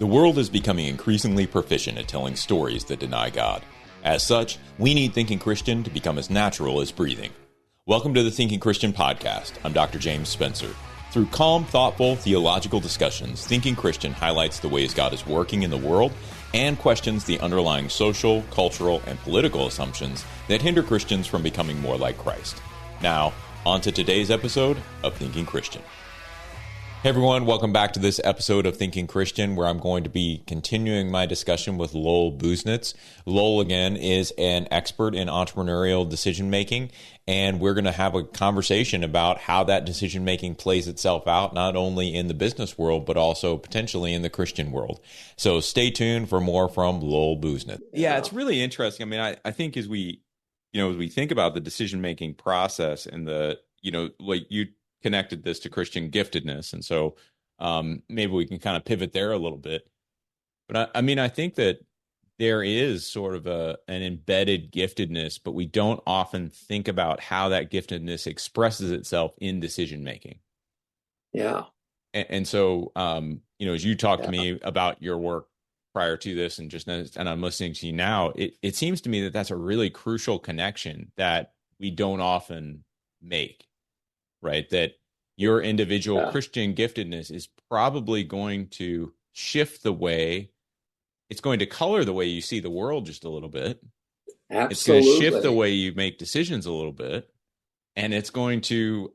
The world is becoming increasingly proficient at telling stories that deny God. As such, we need Thinking Christian to become as natural as breathing. Welcome to the Thinking Christian podcast. I'm Dr. James Spencer. Through calm, thoughtful, theological discussions, Thinking Christian highlights the ways God is working in the world and questions the underlying social, cultural, and political assumptions that hinder Christians from becoming more like Christ. Now, on to today's episode of Thinking Christian. Hey everyone, welcome back to this episode of Thinking Christian, where I'm going to be continuing my discussion with Lowell Busenitz. Lowell, again, is an expert in entrepreneurial decision-making, and we're going to have a conversation about how that decision-making plays itself out, not only in the business world, but also potentially in the Christian world. So stay tuned for more from Lowell Busenitz. Yeah, it's really interesting. I mean, I think as we think about the decision-making process and like you connected this to Christian giftedness. And so maybe we can kind of pivot there a little bit. But I think that there is sort of an embedded giftedness, but we don't often think about how that giftedness expresses itself in decision making. Yeah. And so, as you talk to me about your work prior to this and I'm listening to you now, it seems to me that that's a really crucial connection that we don't often make. Right, that your individual Christian giftedness is probably going to shift the way, it's going to color the way you see the world just a little bit. Absolutely. It's going to shift the way you make decisions a little bit. And it's going to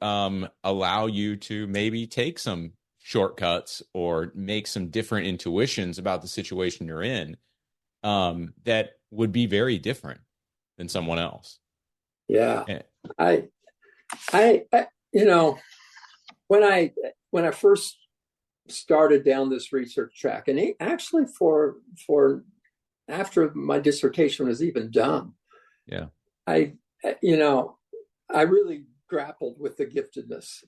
allow you to maybe take some shortcuts or make some different intuitions about the situation you're in that would be very different than someone else. Yeah. I when I first started down this research track, and actually for after my dissertation was even done, I really grappled with the giftedness.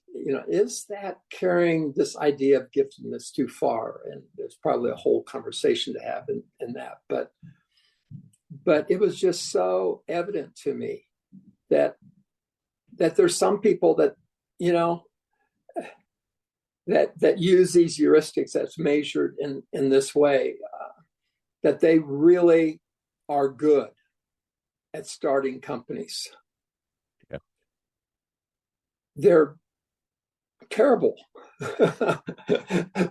Is that carrying this idea of giftedness too far? And there's probably a whole conversation to have in that, but it was just so evident to me that there's some people that that use these heuristics that's measured in this way, that they really are good at starting companies. Yeah. They're terrible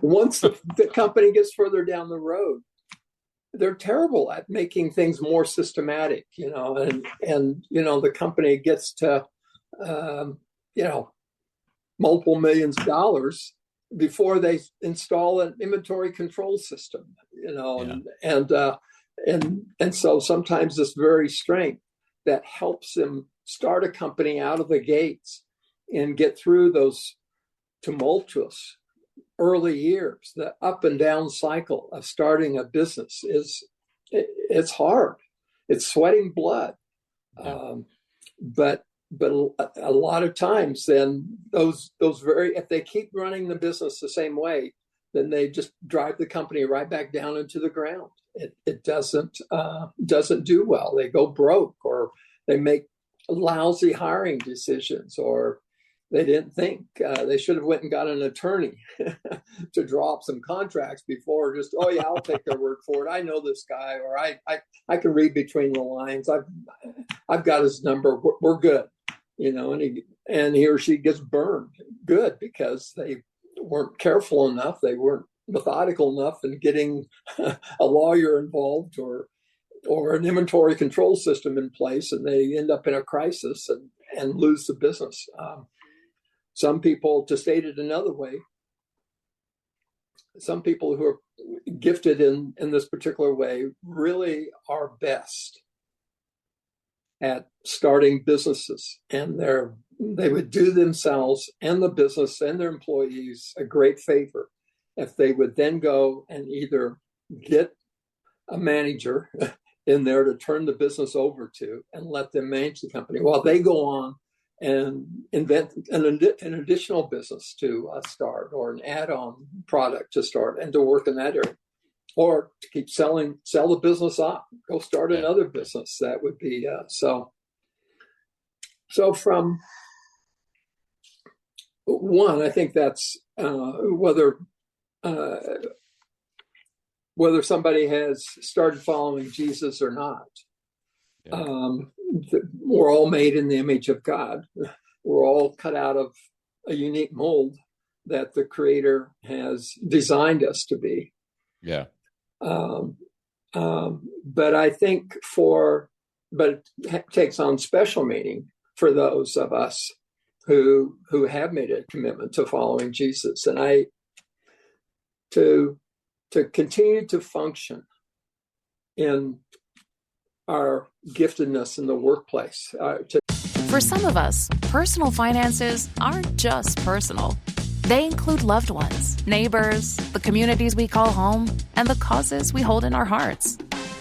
once the company gets further down the road. They're terrible at making things more systematic, and the company gets to multiple millions of dollars before they install an inventory control system, and so sometimes this very strength that helps them start a company out of the gates and get through those tumultuous early years, the up and down cycle of starting a business it's hard. It's sweating blood. But a lot of times then those if they keep running the business the same way, then they just drive the company right back down into the ground. It doesn't do well. They go broke, or they make lousy hiring decisions, or they didn't think they should have went and got an attorney to draw up some contracts before just, I'll take their word for it. I know this guy, or I can read between the lines. I've got his number. We're good, and he or she gets burned good because they weren't careful enough. They weren't methodical enough in getting a lawyer involved or an inventory control system in place, and they end up in a crisis and lose the business. Some people, to state it another way, some people who are gifted in this particular way really are best at starting businesses, and they would do themselves and the business and their employees a great favor if they would then go and either get a manager in there to turn the business over to and let them manage the company while they go on and invent an additional business to start, or an add-on product to start and to work in that area, or to keep sell the business off, go start another business. That would be so from one, I think that's whether whether somebody has started following Jesus or not. Yeah. We're all made in the image of God. We're all cut out of a unique mold that the Creator has designed us to be. Yeah. But I think but it takes on special meaning for those of us who have made a commitment to following Jesus, and to continue to function in our giftedness in the workplace. For some of us, personal finances aren't just personal. They include loved ones, neighbors, the communities we call home, and the causes we hold in our hearts.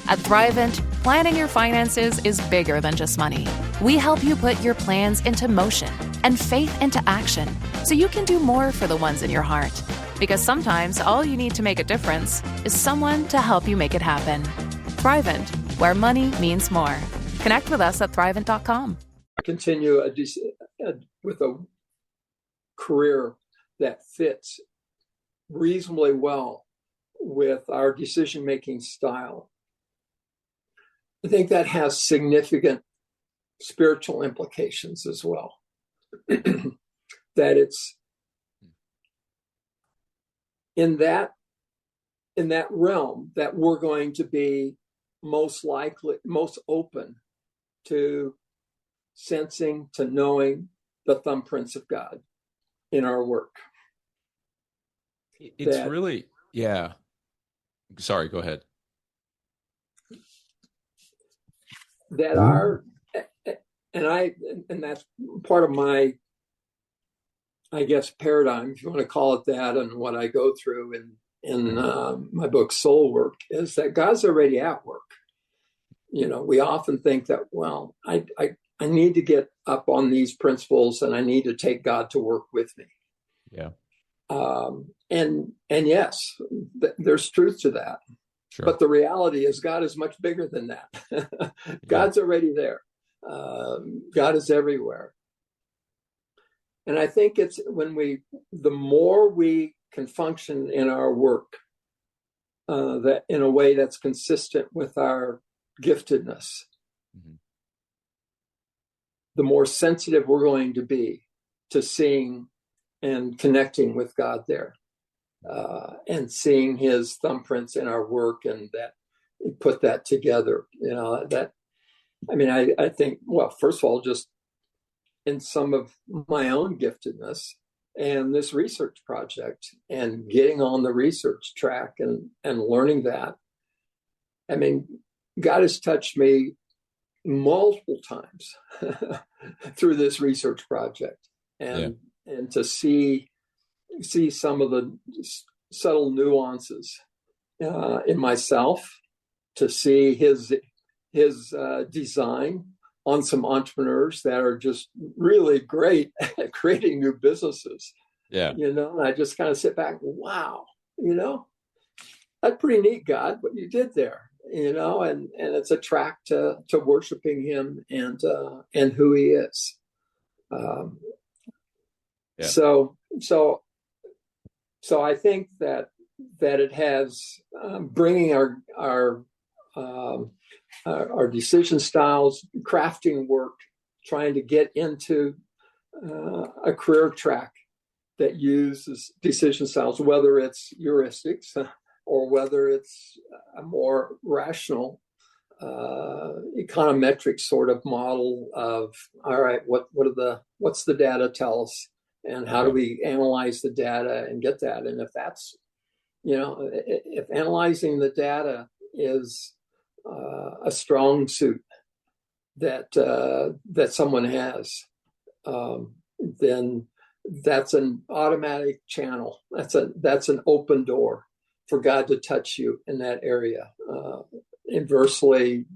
At Thrivent, planning your finances is bigger than just money. We help you put your plans into motion and faith into action so you can do more for the ones in your heart. Because sometimes all you need to make a difference is someone to help you make it happen. Thrivent, where money means more. Connect with us at Thrivent.com. Continue with a career that fits reasonably well with our decision-making style. I think that has significant spiritual implications as well. That it's in that realm that we're going to be most open to sensing, to knowing the thumbprints of God in our work. It's really, yeah. Sorry, go ahead. And that's part of my, I guess, paradigm, if you want to call it that, and what I go through in my book Soul Work, is that God's already at work. We often think that, well, I need to get up on these principles and I need to take God to work with me. Yeah. And yes, there's truth to that. Sure. But the reality is God is much bigger than that. God's already there. God is everywhere. And I think it's the more we can function in our work, that in a way that's consistent with our giftedness, mm-hmm. the more sensitive we're going to be to seeing and connecting with God there, and seeing His thumbprints in our work, and that put that together. I think, well, first of all, just in some of my own giftedness and this research project and getting on the research track and learning that. I mean, God has touched me multiple times through this research project, and to see some of the subtle nuances in myself, to see his design on some entrepreneurs that are just really great at creating new businesses. Yeah. And I just kind of sit back, wow, that's pretty neat, God, what you did there, and it's a track to worshiping Him and who He is. So I think that it has bringing our decision styles, crafting work, trying to get into a career track that uses decision styles, whether it's heuristics or whether it's a more rational econometric sort of model of, all right, what's the data tell us, and how do we analyze the data and get that? And if that's, if analyzing the data is a strong suit that someone has, then that's an automatic channel. That's an open door for God to touch you in that area. Inversely,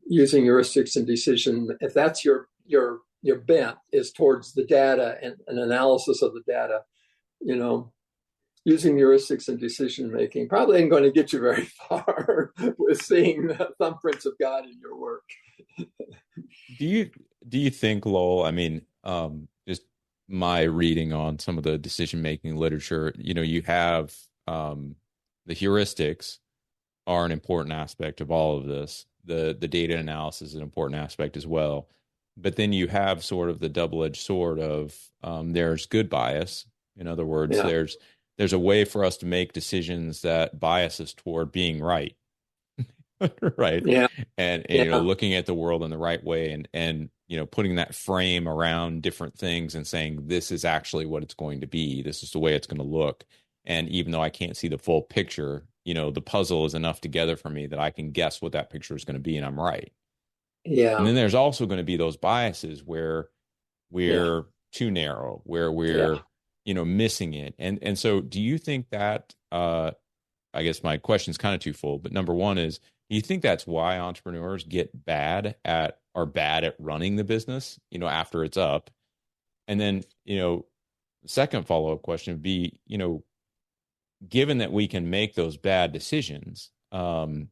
using heuristics and decision, if that's your bent is towards the data and an analysis of the data, using heuristics and decision making probably ain't going to get you very far with seeing the thumbprints of God in your work. Do you think, Lowell? I mean, just my reading on some of the decision making literature, you have the heuristics are an important aspect of all of this. The data analysis is an important aspect as well. But then you have sort of the double-edged sword of there's good bias. In other words, Yeah. there's a way for us to make decisions that bias us toward being right. Right. Yeah. And Yeah. looking at the world in the right way and putting that frame around different things and saying, this is actually what it's going to be. This is the way it's going to look. And even though I can't see the full picture, the puzzle is enough together for me that I can guess what that picture is going to be, and I'm right. Yeah. And then there's also going to be those biases where we're too narrow, where we're, missing it. And so do you think that, I guess my question is kind of twofold, but number one is, do you think that's why entrepreneurs are bad at running the business, after it's up? And then, the second follow-up question would be, given that we can make those bad decisions, even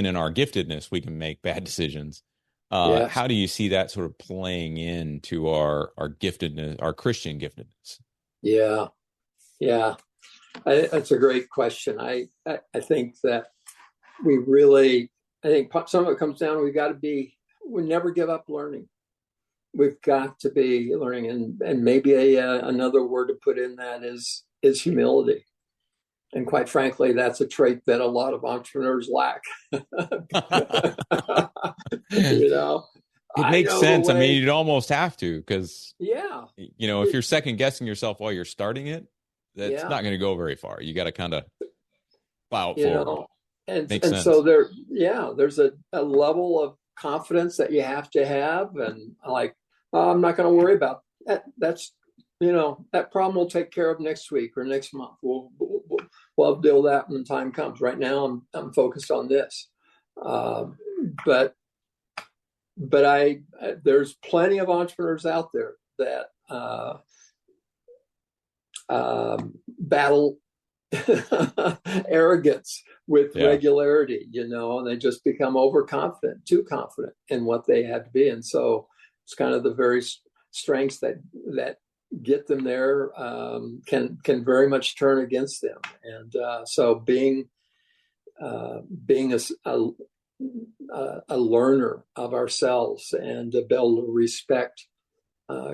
in our giftedness, we can make bad decisions. Yes. How do you see that sort of playing into our giftedness, our Christian giftedness? Yeah. Yeah. That's a great question. I think that I think some of it comes down, we never give up learning. We've got to be learning. And maybe another word to put in that is humility. And quite frankly, that's a trait that a lot of entrepreneurs lack. It makes sense. I mean, you'd almost have to, because, if you're second guessing yourself while you're starting it, that's not going to go very far. You got to kind of plow it forward. And so there's a level of confidence that you have to have. And I'm not going to worry about that. That's, that problem we'll take care of next week or next month. We'll deal with that when the time comes. Right now, I'm focused on this. But there's plenty of entrepreneurs out there that battle arrogance with regularity, and they just become overconfident, too confident in what they have to be. And so it's kind of the very strengths that get them there can very much turn against them. And so being a learner of ourselves and to be able to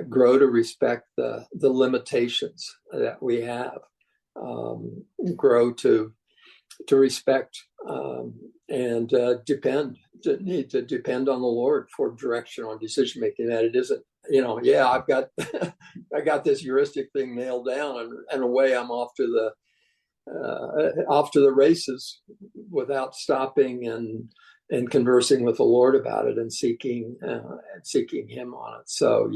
grow to respect the limitations that we have, grow to respect and need to depend on the Lord for direction on decision making. That it isn't, I've got I got this heuristic thing nailed down, and away I'm off to the races without stopping and conversing with the Lord about it and seeking Him on it. So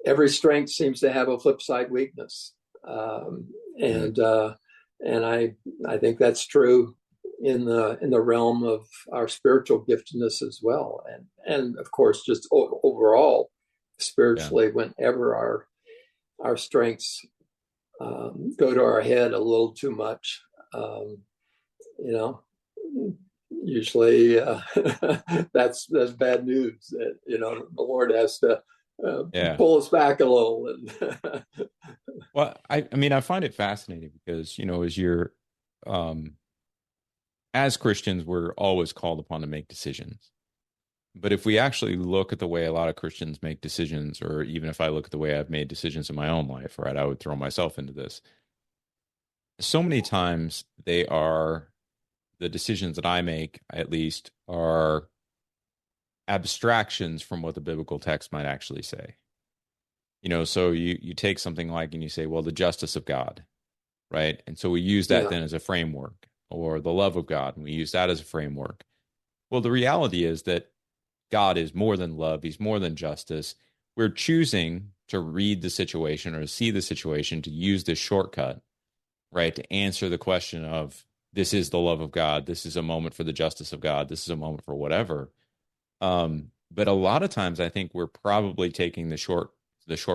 every strength seems to have a flip side weakness, and I think that's true in the realm of our spiritual giftedness as well, and of course just overall spiritually, whenever our strengths go to our head a little too much, usually that's bad news. That the Lord has to pull us back a little. Well, I mean, I find it fascinating because as you're as Christians, we're always called upon to make decisions. But if we actually look at the way a lot of Christians make decisions, or even if I look at the way I've made decisions in my own life, right, I would throw myself into this. So many times the decisions that I make, at least, are abstractions from what the biblical text might actually say. So you take something like, and you say, well, the justice of God, right? And so we use that then as a framework, or the love of God, and we use that as a framework. Well, the reality is that God is more than love. He's more than justice. We're choosing to read the situation or to see the situation, to use this shortcut, right, to answer the question of, this is the love of God. This is a moment for the justice of God. This is a moment for whatever. But a lot of times I think we're probably taking the short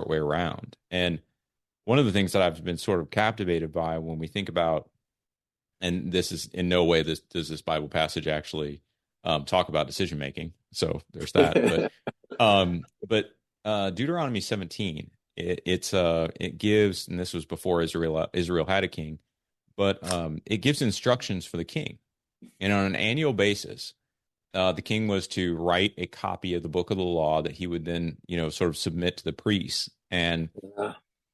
way around. And one of the things that I've been sort of captivated by when we think about, and this is in no way does this Bible passage actually talk about decision making. So there's that. But Deuteronomy 17, It gives, and this was before Israel had a king, but it gives instructions for the king. And on an annual basis, the king was to write a copy of the book of the law that he would then, sort of submit to the priests. And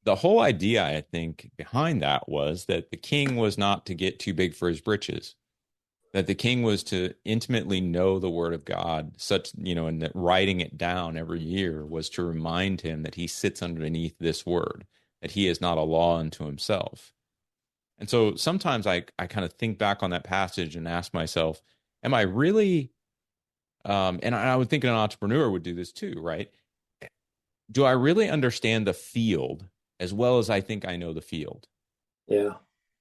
the whole idea, I think, behind that was that the king was not to get too big for his britches, that the king was to intimately know the word of God, and that writing it down every year was to remind him that he sits underneath this word, that he is not a law unto himself. And so sometimes I kind of think back on that passage and ask myself, am I really, and I would think an entrepreneur would do this too, right? Do I really understand the field as well as I think I know the field? Yeah.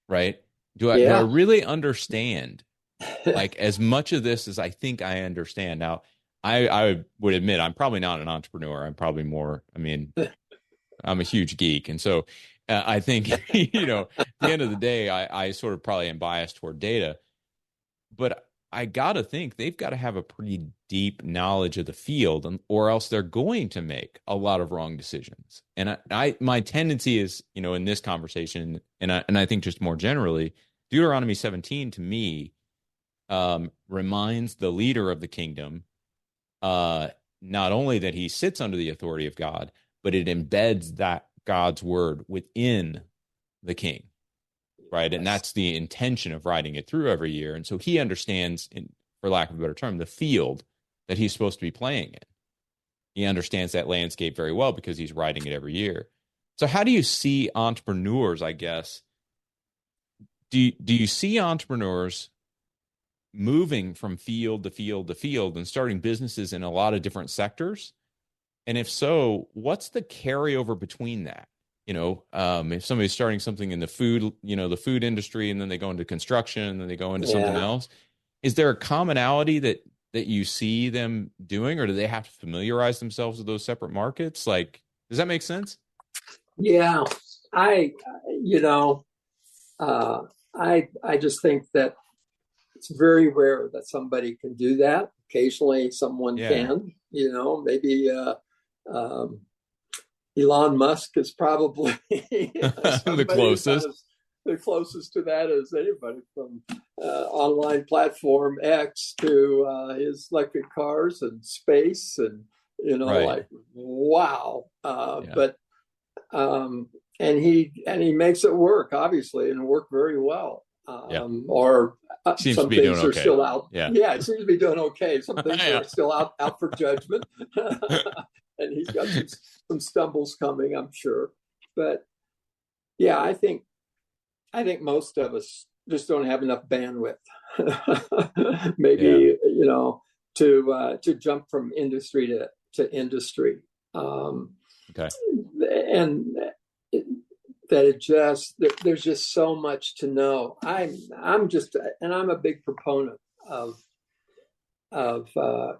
Right? Do I really understand like as much of this as I think I understand? Now, I would admit I'm probably not an entrepreneur. I'm probably more, I'm a huge geek. And so I think, at the end of the day, I sort of probably am biased toward data, but I got to think they've got to have a pretty deep knowledge of the field, or else they're going to make a lot of wrong decisions. And my tendency is, in this conversation, and I think just more generally, Deuteronomy 17 to me reminds the leader of the kingdom not only that he sits under the authority of God, but it embeds that God's word within the king, right? And that's the intention of writing it through every year. And so he understands, for lack of a better term, the field that he's supposed to be playing in. He understands that landscape very well because he's writing it every year. So how do you see entrepreneurs, I guess? Do you see entrepreneurs moving from field to field to field and starting businesses in a lot of different sectors? And if so, what's the carryover between that? If somebody's starting something in the food industry, and then they go into construction, and then they go into something else, is there a commonality that you see them doing, or do they have to familiarize themselves with those separate markets? Like, does that make sense? Yeah, I just think that it's very rare that somebody can do that. Occasionally someone can, maybe Elon Musk is probably the closest. The closest to that is anybody, from online platform X to his electric cars and space, and like, wow. But and he makes it work, obviously, and work very well. Or seems some to be things doing are okay. still out. Yeah, it seems to be doing okay. Some things are still out for judgment. And he's got some stumbles coming, I'm sure. But yeah, I think most of us just don't have enough bandwidth, maybe, to jump from industry to industry. Okay. And there's just so much to know. I'm a big proponent of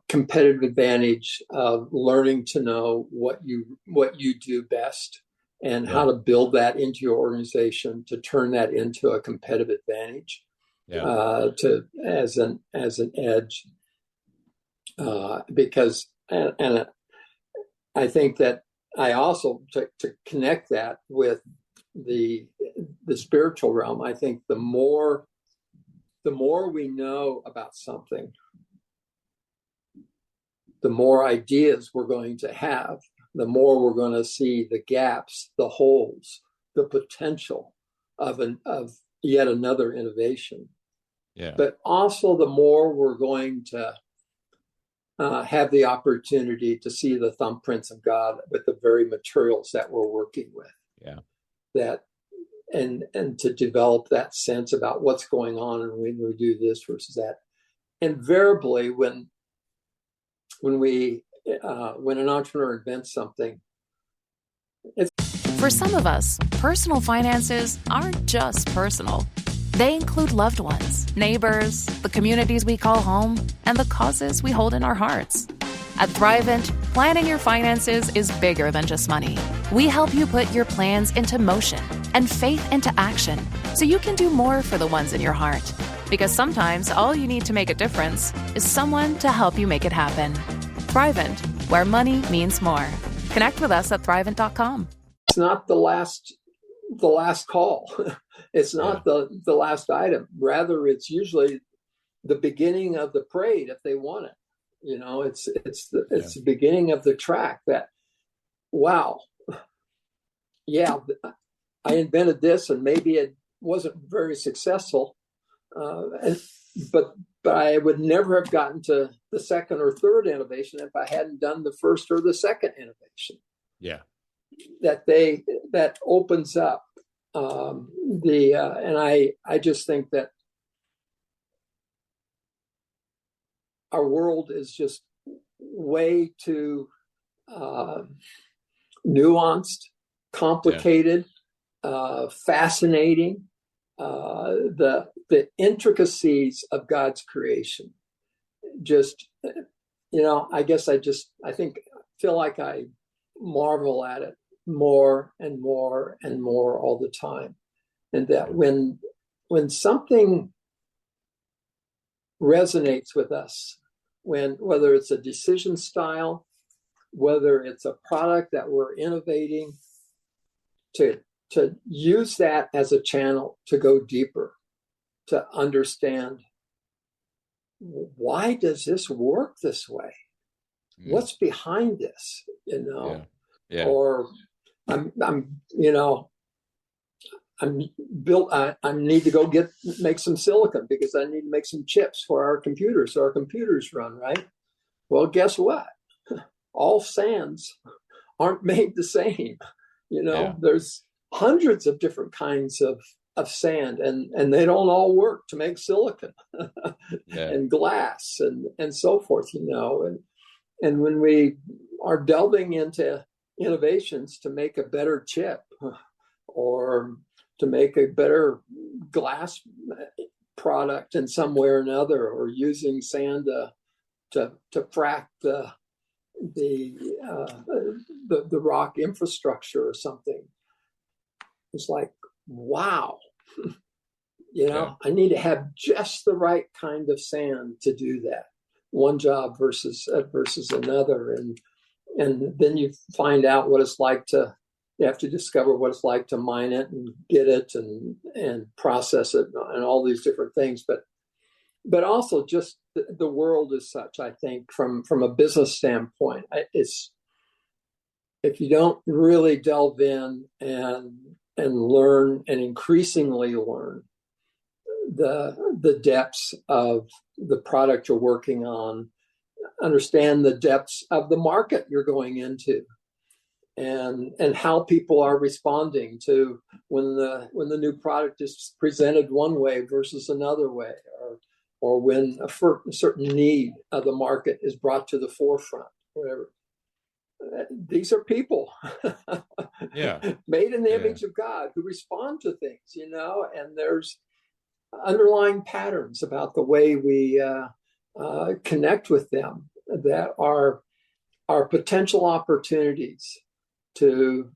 competitive advantage, of learning to know what you do best, and how to build that into your organization to turn that into a competitive advantage, as an edge, because and I think that I also to connect that with the spiritual realm. I think the more we know about something, the more ideas we're going to have, the more we're going to see the gaps, the holes, the potential of yet another innovation. Yeah. But also the more we're going to have the opportunity to see the thumbprints of God with the very materials that we're working with. Yeah. And to develop that sense about what's going on and when we do this versus that. Invariably, when an entrepreneur invents something, for some of us, personal finances aren't just personal. They include loved ones, neighbors, the communities we call home, and the causes we hold in our hearts. At Thrivent, planning your finances is bigger than just money. We help you put your plans into motion and faith into action so you can do more for the ones in your heart. Because sometimes all you need to make a difference is someone to help you make it happen. Thrivent, where money means more. Connect with us at Thrivent.com. it's not the last call. It's not the last item. Rather, it's usually the beginning of the parade if they want it. It's the beginning of the track that, wow, yeah, I invented this and maybe it wasn't very successful, but I would never have gotten to the second or third innovation if I hadn't done the first or the second innovation. Yeah, that opens up and I just think that our world is just way too nuanced, complicated, fascinating. The intricacies of God's creation, just I feel like I marvel at it more and more and more all the time, and that when something resonates with us, whether it's a decision style, whether it's a product that we're innovating, to use that as a channel to go deeper, to understand, why does this work this way? What's behind this? Or I need to go make some silicon because I need to make some chips for our computers so our computers run, right? Well, guess what? All sands aren't made the same. There's hundreds of different kinds of sand, and they don't all work to make silicon and glass and so forth, and when we are delving into innovations to make a better chip or to make a better glass product in some way or another, or using sand to frack the rock infrastructure or something, it's like, wow, I need to have just the right kind of sand to do that one job versus another, and then you find out what it's like you have to discover what it's like to mine it and get it and process it and all these different things, but also just the world is such, I think, from a business standpoint, it's, if you don't really delve in and learn, and increasingly learn the depths of the product you're working on, understand the depths of the market you're going into, and how people are responding to when the new product is presented one way versus another way, or when a certain need of the market is brought to the forefront, whatever. These are people made in the image of God who respond to things, and there's underlying patterns about the way we connect with them that are potential opportunities to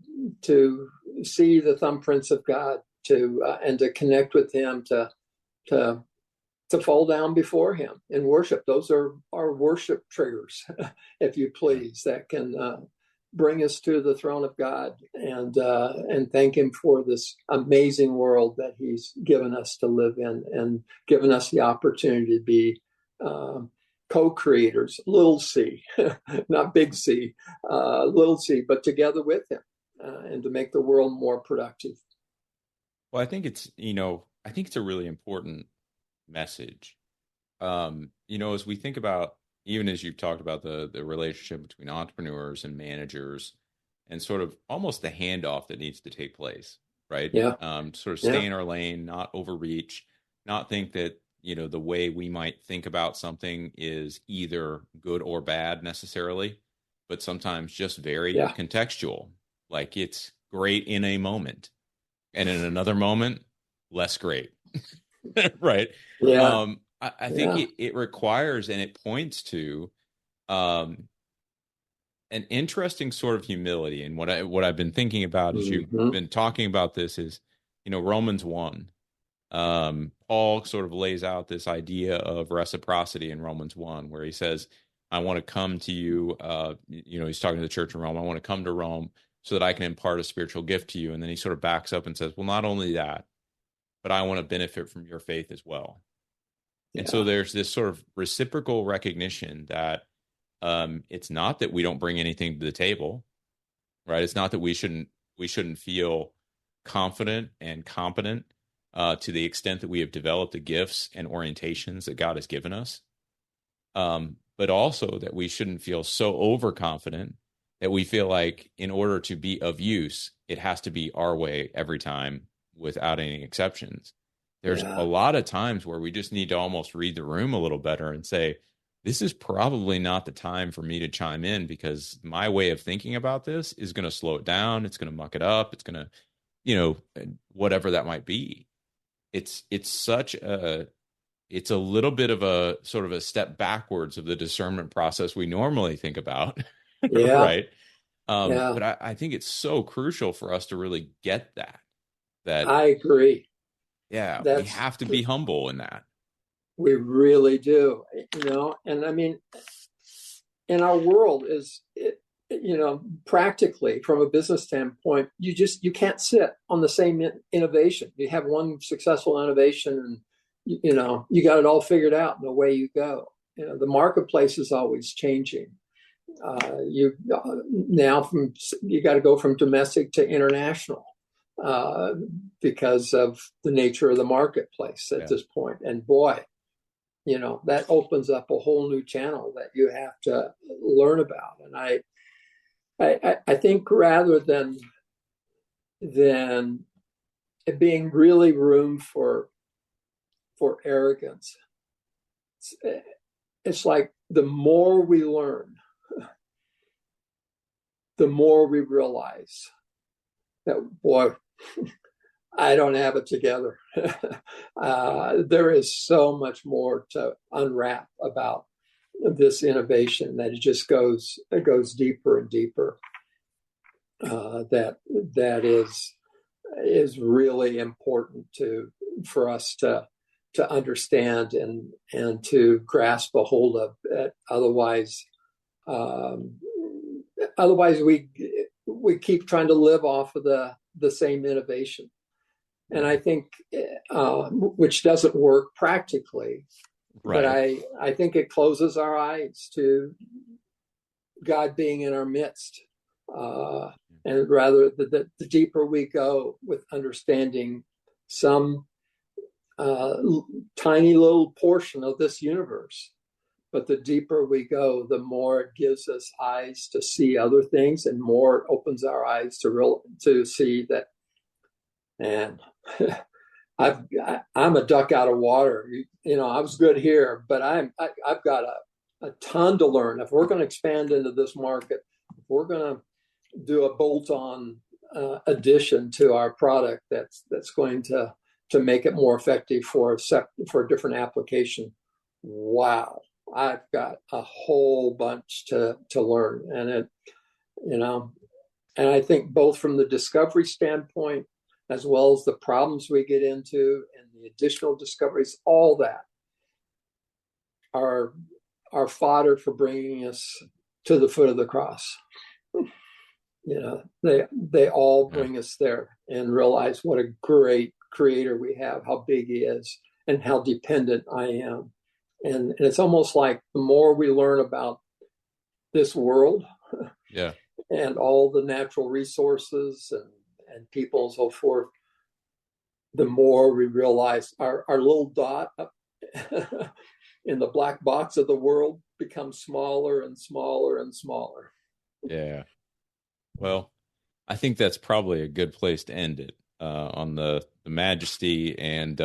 see the thumbprints of God, and to connect with Him, to fall down before Him in worship. Those are our worship triggers, if you please, that can bring us to the throne of God and thank Him for this amazing world that He's given us to live in, and given us the opportunity to be co-creators, little c, not big C, little c, but together with Him, and to make the world more productive. Well, I think it's a really important message. As we think about, even as you've talked about the relationship between entrepreneurs and managers, and sort of almost the handoff that needs to take place, right? Yeah. Sort of stay in our lane, not overreach, not think that, the way we might think about something is either good or bad necessarily, but sometimes just very contextual. Like, it's great in a moment, and in another moment, less great. Right. Yeah. I think it requires, and it points to an interesting sort of humility. And what I've been thinking about as you've been talking about this is, Romans 1. Paul sort of lays out this idea of reciprocity in Romans 1, where he says, I want to come to you, he's talking to the church in Rome. I want to come to Rome so that I can impart a spiritual gift to you. And then he sort of backs up and says, well, not only that, but I want to benefit from your faith as well. Yeah. And so there's this sort of reciprocal recognition that it's not that we don't bring anything to the table, right? It's not that we shouldn't feel confident and competent to the extent that we have developed the gifts and orientations that God has given us. But also that we shouldn't feel so overconfident that we feel like in order to be of use, it has to be our way every time without any exceptions. There's a lot of times where we just need to almost read the room a little better and say, this is probably not the time for me to chime in because my way of thinking about this is going to slow it down. It's going to muck it up. It's going to, whatever that might be. It's a little bit of a sort of a step backwards of the discernment process we normally think about. Yeah. Right. But I think it's so crucial for us to really get that I agree. Yeah. We have to be humble in that. We really do, and I mean, in our world practically from a business standpoint, you can't sit on the same innovation. You have one successful innovation and, you got it all figured out and away you go. The marketplace is always changing. You got to go from domestic to international because of the nature of the marketplace at this point. And boy, that opens up a whole new channel that you have to learn about. And I think rather than it being really room for arrogance, it's like the more we learn, the more we realize that, boy, I don't have it together. There is so much more to unwrap about this innovation that it just goes deeper and deeper. That is really important for us to understand and to grasp a hold of. Otherwise we keep trying to live off of the same innovation. And I think, which doesn't work practically, right. But I think it closes our eyes to God being in our midst. And rather, the deeper we go with understanding some tiny little portion of this universe, but the deeper we go, the more it gives us eyes to see other things, and more it opens our eyes to see that, man, I'm a duck out of water. I was good here, but I've got a ton to learn. If we're going to expand into this market, if we're going to do a bolt-on addition to our product that's going to make it more effective for a different application, wow, I've got a whole bunch to learn. And and I think both from the discovery standpoint, as well as the problems we get into and the additional discoveries, all that are fodder for bringing us to the foot of the cross. They all bring us there and realize what a great creator we have, how big he is, and how dependent I am. And it's almost like the more we learn about this world, and all the natural resources and people and so forth, the more we realize our little dot in the black box of the world becomes smaller and smaller and smaller. Yeah. Well, I think that's probably a good place to end it on the majesty and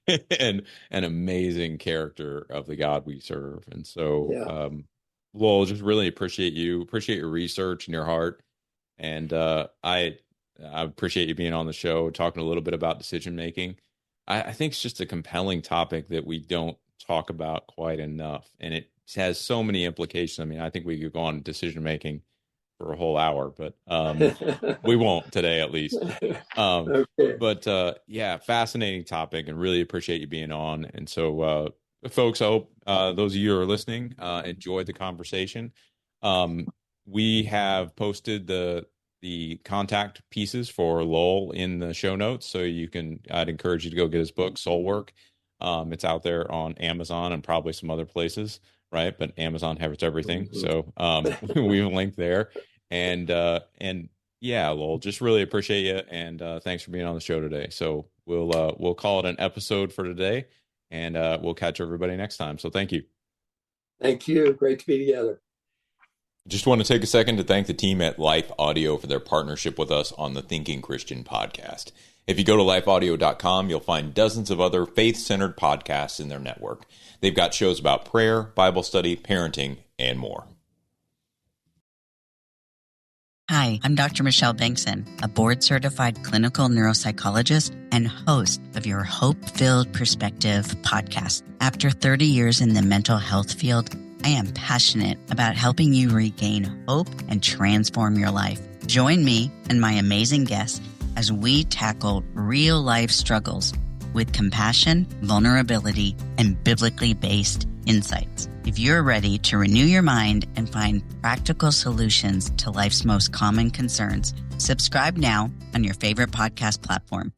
and an amazing character of the God we serve. And so, Lowell, just really appreciate your research and your heart. And I appreciate you being on the show, talking a little bit about decision making. I think it's just a compelling topic that we don't talk about quite enough. And it has so many implications. I mean, I think we could go on decision making for a whole hour, but we won't today, at least. Okay. But fascinating topic, and really appreciate you being on. And so, folks, I hope those of you who are listening enjoyed the conversation. We have posted the the contact pieces for Lowell in the show notes. So I'd encourage you to go get his book, Soul Work. It's out there on Amazon and probably some other places, right? But Amazon has everything. So we've linked there. And yeah, Lowell, just really appreciate you. And thanks for being on the show today. So we'll call it an episode for today, and we'll catch everybody next time. So thank you. Thank you. Great to be together. Just want to take a second to thank the team at Life Audio for their partnership with us on the Thinking Christian podcast. If you go to lifeaudio.com, you'll find dozens of other faith-centered podcasts in their network. They've got shows about prayer, Bible study, parenting, and more. Hi, I'm Dr. Michelle Bankson, a board-certified clinical neuropsychologist and host of your Hope-Filled Perspective podcast. After 30 years in the mental health field, I am passionate about helping you regain hope and transform your life. Join me and my amazing guests as we tackle real-life struggles with compassion, vulnerability, and biblically based insights. If you're ready to renew your mind and find practical solutions to life's most common concerns, subscribe now on your favorite podcast platform.